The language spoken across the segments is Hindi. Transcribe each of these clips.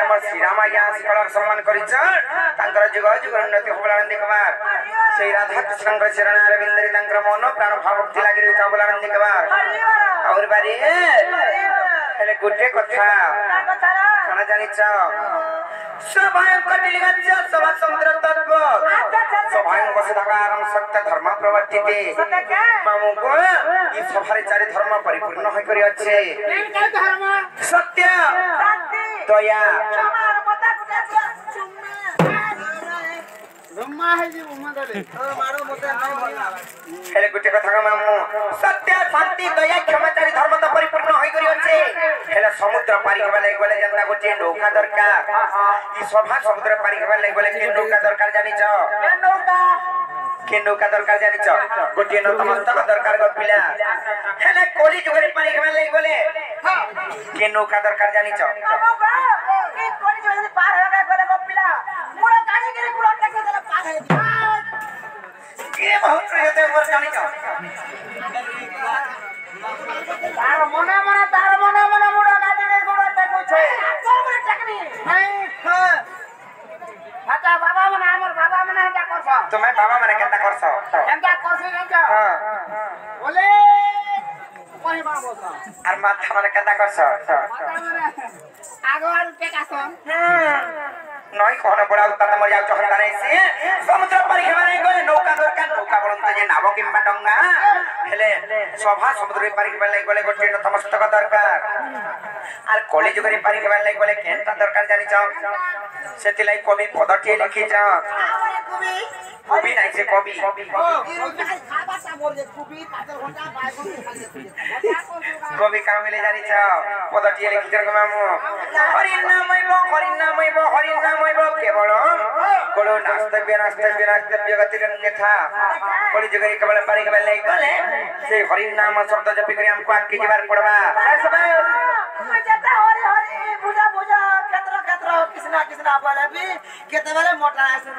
हमर श्री राम आज्ञा सकल सम्मान करिछ तांकर जुग जुग उन्नति होबलानंदी कुमार श्री राधा कृष्ण के चरण अरविंद रे तांकर मन प्राण भाव भक्ति लागि रे होबलानंदी कुमार और बारी हेले गुटे कथा कना जानिछ स्वयं कटिली गज्ज सभा समुद्र तत्व स्वयं वसुधाकारं सत्य धर्म प्रवर्तिते मामु को ई सभारे चारि धर्म परिपूर्ण होय करी अछि सत्य दया ब्रह्मा है जी उमदले मारो मते नहीं बोलना हेले गुटे कथा का मामु सत्य शांति दया क्षमा चारि धर्म त परिपूर्ण होय करी अछि हेले समुद्र पारी के बेले गले जंता गुटे नौका दरकार ई सभा समुद्र पारी के बेले गले के नौका दरकार जानि छ के नौका दरकार जानि छ गुटे नतमस्तक दरकार ग पिला हेले कोली जुगरे पारी के बेले गले के नौका दरकार जानि छ ए कोली जुगरे पार होगा गले ग पिला मुड़ा काहे के गुड़ा टके देला पार है के बहुत प्रयते मोर जानि छ तार मने मुड़ा काहे के गुड़ा टके छै तोर मने टकनी नहीं हाता बाबा मने हमर बाबा मने हेता करछ तुम्हें बाबा मने केता करछ हेता करछ हेता हां बोले कोई बा बोलता आर माथा मने केता करछ माता मने आगवार टेकासन नई कोन बडा उता मर जाउ चहता नै से समुद्र परीक्षा माने गए नौका दरकार नौका बोलत जे नाव किंबा डंगा हेले सभा समुद्र परीक्षा माने गले गोटे नतमस्तक दरकार आर कॉलेज जुगरे परीक्षा माने गले केनता दरकार जानि छ सेति लाई कवि पदटी लिखि छ कवि नै से कवि खाबाटा मोर जे कुबी पातर घंटा बाय कवि का मिले जानि छ पदटी लिखि छ मामु हरि नामैब केवल कोलो नास्तव्य गतिरन्य था कोली जगह केवल पारी के बेले गले से हरि नाम शब्द जपि करी हमको आके जीवार पड़बा जता हरि बुझा कृष्णा बोले भी केते बेले मोटा सुन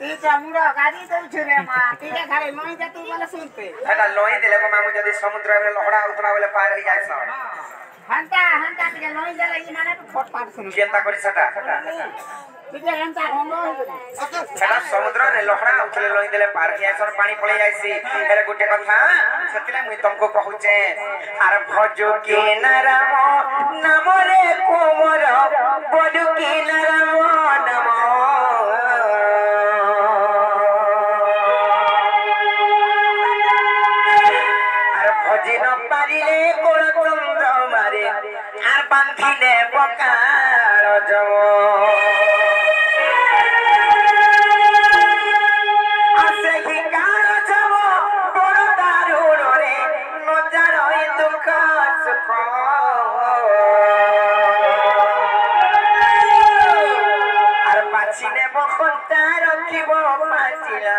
तीटा मुंडा गाड़ी तो छुरे मा तीटा खाली लोई जा तू बोले सुनते हेला लोई देले को मामू जदी समुद्र में लहड़ा उतमा बोले पार हो जाय स हंता के लोई देले ई माने फट पार सुन केनता करी सटा तीटा हंता होंगो हेला समुद्र रे लहड़ा उतले लोई देले पार हो जाय स पानी पळे जायसी हेले गुटे कथा सतिला मुई तुमको कहूचे आर भजो के नरम नाम रे कोमर बडु के नरम नमो भजिन पारिले कोल चंद्र मारे आर बांधिले बकाळ जम आसे ही काळ जम बड़ दारुण रे न जानो दुख सुख आर पाछिने बखंता रखिब पाछिला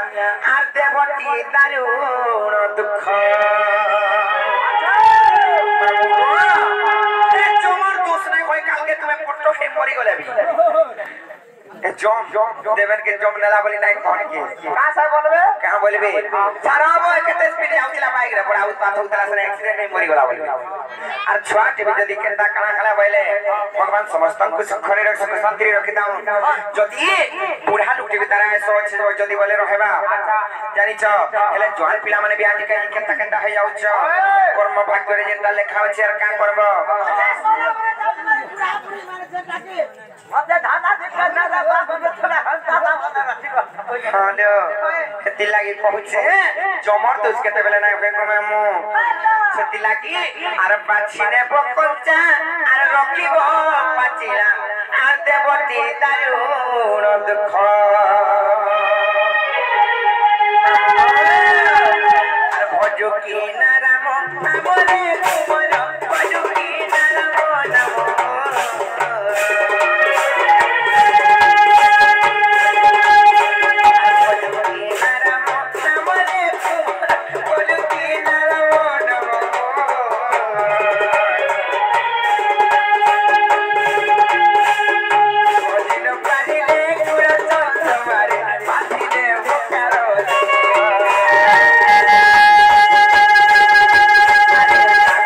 आर देवती दारुण दुख मरी गले भी जम देवन के जम नेला बोली नहीं कहन के का सा बोलबे कहां बोलबे साराबो केते स्पीड आउतिला बाइक रे बड़ा उत्पात होतला से एक्सीडेंट नहीं मरी गला बोलबे और छुआ टीवी जदी केनता कणा खला बोले भगवान समस्त को सुखरे रख सक शांति रखि दाऊ जदी बुढ़ा लुटी बितारा सो छ जदी बोले रहबा जानि छ हेले जवान पिला माने बियाह के केनता केनता है जाउ छ कर्म भाग्य रे जेंता लेखा अछि और का करबो अबे धाना दिखा ना बाप थोड़ा हंसा था बना हालो सेति लागि पहुचे जमर तो उसके ते बेले ना फेको में मु सेति लागि आर पाछिने बकंचा आर रखिबो पाछिला आर देवती दारुण दुख आर भजो की नाराम नामरे कोमर भजो की नाराम नाम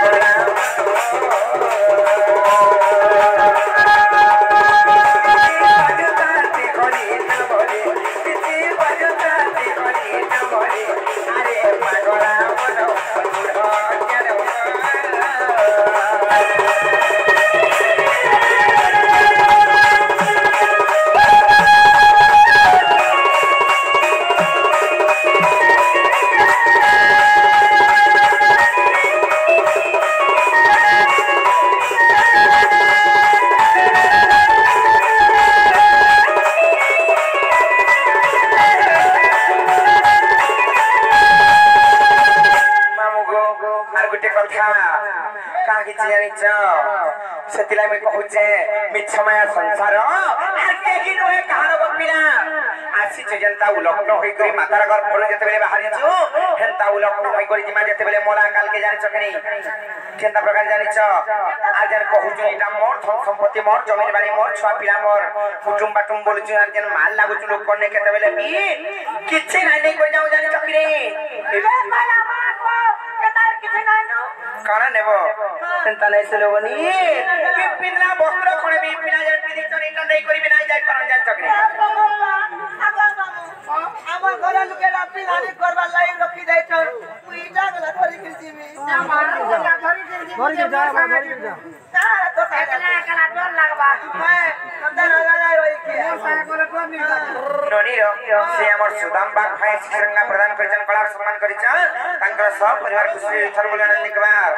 Hola. सेतिला में कहूचे मिछमय संसार आर केही नहे कहार बपिला आसी जनता उलग्न होई करी मातार घर पड़ जते बेले बाहरी छु हेंता उलग्न होई करी जिमा जते बेले मोला काल के जानि छकनी केंता प्रकार जानि छ आ जन कहूछु इटा मोर संपत्ति मोर जमीन बाड़ी मोर छुआ पिला मोर कुटुंब बाटुम बोलछु आ जन माल लागु छु लोग करने केते बेले किछि नै नै कोइ जाउ जानि छकनी ए माला माको केतार किछि नै नो काना नेबो हेंता नै से लोगनी पिपिला वस्त्र खणे बि पिला जन पिदि चने इटा नै करी बिना जाय परन जानि छकनी আমার ঘরে লোকে রাপি লানি করবার লাই রখি দেইছো উইটা গলা ধরি কিছি মি আমার ধরি কিছি তার তো একলা একলা ডর লাগবা হ্যাঁ কমদার হয়ে রই কি সারা করে কোন নি ননি সে আমার সুদাম বাগ ভাই শিক্ষা প্রদান করিছেন কলার সম্মান করিছেন তাঙ্কর সব পরিবার খুশি থরমুল আনন্দ কুমার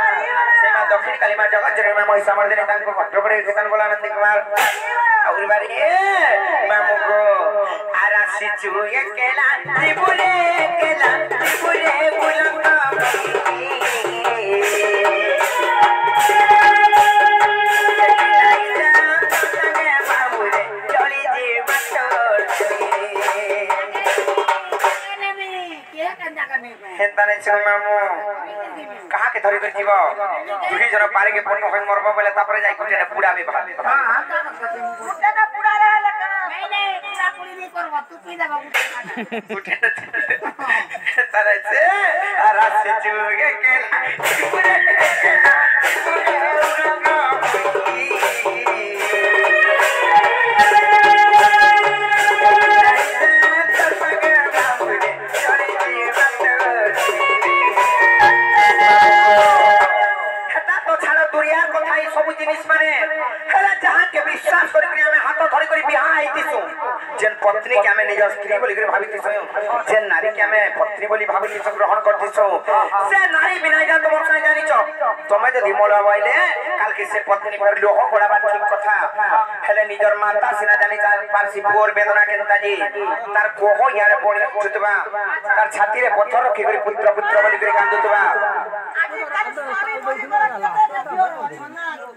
সেমা দক্ষিণ কালিমা জগৎ জনমা মহিষা মর্দিনী তাঙ্কো ঘট্টকড়ে খেতান গোলা আনন্দ কুমার আউরবারি মামুগো আরাসি চু একেলা ত্রিপুরে একেলা ত্রিপুরে বুলঙ্গা हेंताने छ मामू कहा के धरि कर जीव दुही जन पारे के पन्नो होय मरबो बोले तापरे जाय कुटे ने पुडा बे भाल हां कुटे ना पुडा रे नहीं पूरा पुड़ी नहीं करबो तू पी देबो कुटे तारे से आरा से जुगे के पुरे सब जिनिस माने हेला जहां के विश्वास करी कि हमें हाथ धरि करी बियाह आइतिसु जेन पत्नी के हमें निज स्त्री बोली करी भाबितिसु जेन नारी के हमें पत्नी बोली भाबितिसु ग्रहण करतिसु से नारी बिना जा तुम साइ जानि छ तमे जदी मोला बाइले काल के से पत्नी पर लोह गोड़ा बा ठीक कथा हेले निजर माता सिना जानि जा पारसी बोर वेदना केनता जी तार कोहो यार बोली छुतबा तार छाती रे पत्थर रखी करी पुत्र पुत्र बोली करी कांदुतबा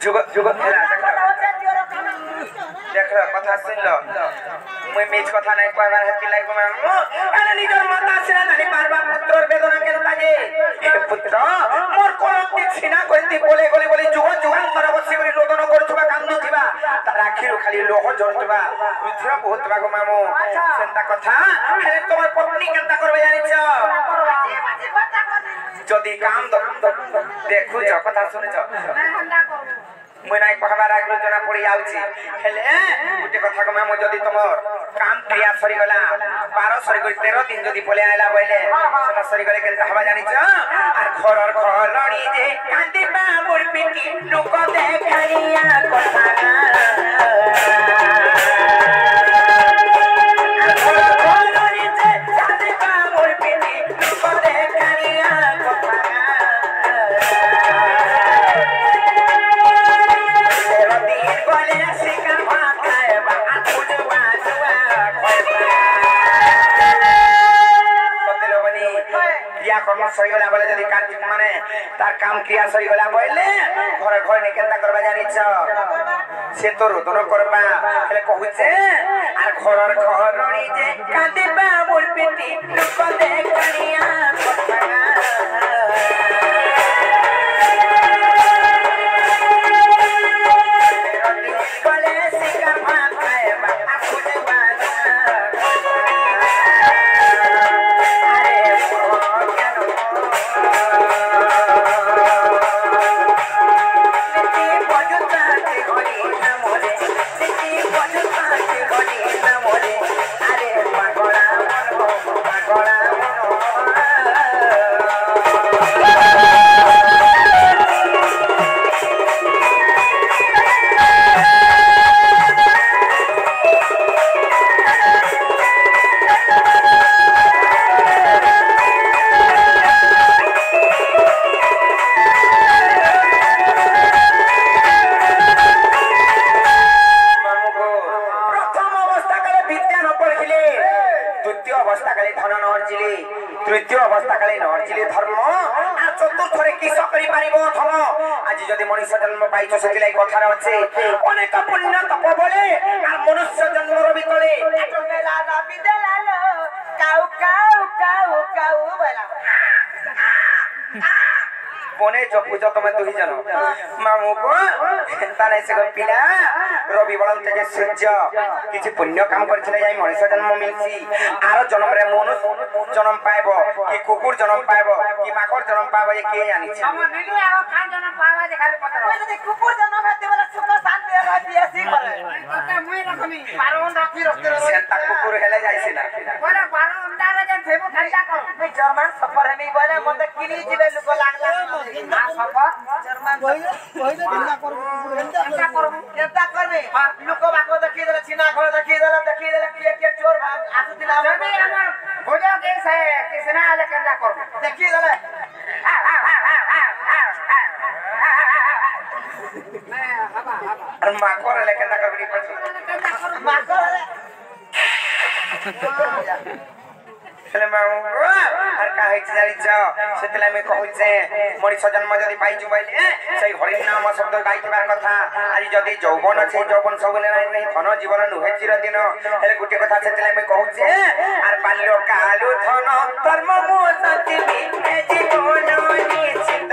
जुग जुग हेला देख लो कथा सुन लो मुई मेज कथा नै कहबार हेति लाग मामु अरे निजर माता सिना जानि पारबा पुत्र वेदना केनता जे हे पुत्र मोर कोन के छिना कइति बोले बोले बोले जुग जुगान तर बसी करी रोदन करथबा कांदुथिबा तार आखिरो खाली लोह जळथबा मिथ्रा बहुतबा गो मामु सेंता कथा हेले तोर पत्नी केनता करबे जानि छ जदी काम देखु छ कथा सुनि छ मुई नाइ कहबार आगलो जना पड़ी आउची हेले गुटे कथा को मैं जदी तमर काम क्रिया सरी गला 12 सरी गई 13 दिन जदी पले आइला बइले सेना सरी गले केनता हवा जानि छ आ घरर घरणी जे कांदी बा मोर पिटी लोक देखारिया कथा घरणी जे कांदी बा मोर पिटी लोक देखारिया कथा कर्म सही गला बोले जदी कार्य माने तार काम क्रिया सही गला बोले घर घर ने केनता करबा जानि छ से तो रोदन करबा हेले कहूचे आ घरर घरणी जे कांदेबा मोर पेटी लोक देखनिया बोले सिका भात खाएबा खुदे দ্বিতীয় অবস্থা কালে ধন নর্জিলে তৃতীয় অবস্থা কালে নর্জিলে ধর্ম আর চতুর্থরে কিস করি পারিব ধন আজি যদি মনুষ্য জন্ম পাইছ সেতিলাই কথার আছে অনেক পুণ্য তপ বলে আর মনুষ্য জন্মর ভিতরে মেলা রাবি দেলালো কাউ কাউ কাউ কাউ বলা বনে জপুজ তুমি দুই জন মামু কো তানে সে পিলা রবি বলন থেকে সূর্য কিছু পুণ্য কাম করেছিল যাই মনুষ্য জন্ম মিলছি আর জন্মরে মনুষ্য জন্ম পাইব কি কুকুর জন্ম পাইব কি মাকড় জন্ম পাইব এ কে জানিছে আমার নিলি আও কান জন্ম পাওয়া যে খালি পতা ওই যদি কুকুর জন্ম হতে বলে সুখ শান্তি রয় বিয়াসি করে কথা মই রাখনি পারন রাখি রক্ত সেটা কুকুর হেলে যাইছে না বলে পারন দারে যে থেবো ঠান্ডা কর এই জার্মান সফর হেমি বলে মতে কিনি জিবে লোক লাগলা না সফর জার্মান কইলে ঠান্ডা করব ঠান্ডা করব কেনটা করবে লোক বাকো দেখি দেলে চিনা ঘর দেখি দেলে কে চোর ভাগ আসু দিলা আমি আমার ভোজো কে সে কিসনা আলে কেনটা করব দেখি দেলে আর মাকড় হেলে কেনটা করবি পছন্দ মাকড় হেলে ହେଲେ ମାମୁ আর কা হইছে জানিছ সেতলে আমি কହୁছে মଣିষ জন্ম যদি পাইଛୁ বইলে সেই হরিণ নাম শব্দ গাইবার কথা আজ যদি যৌবন আছে যৌবন সবলে নাই ধন জীবন নুহে চিরদিন হেলে গুটি কথা সেতলে আমি কହୁছে আর বাল্য কালু ধন ধর্ম মোসতিবি জীবন নিশ্চিত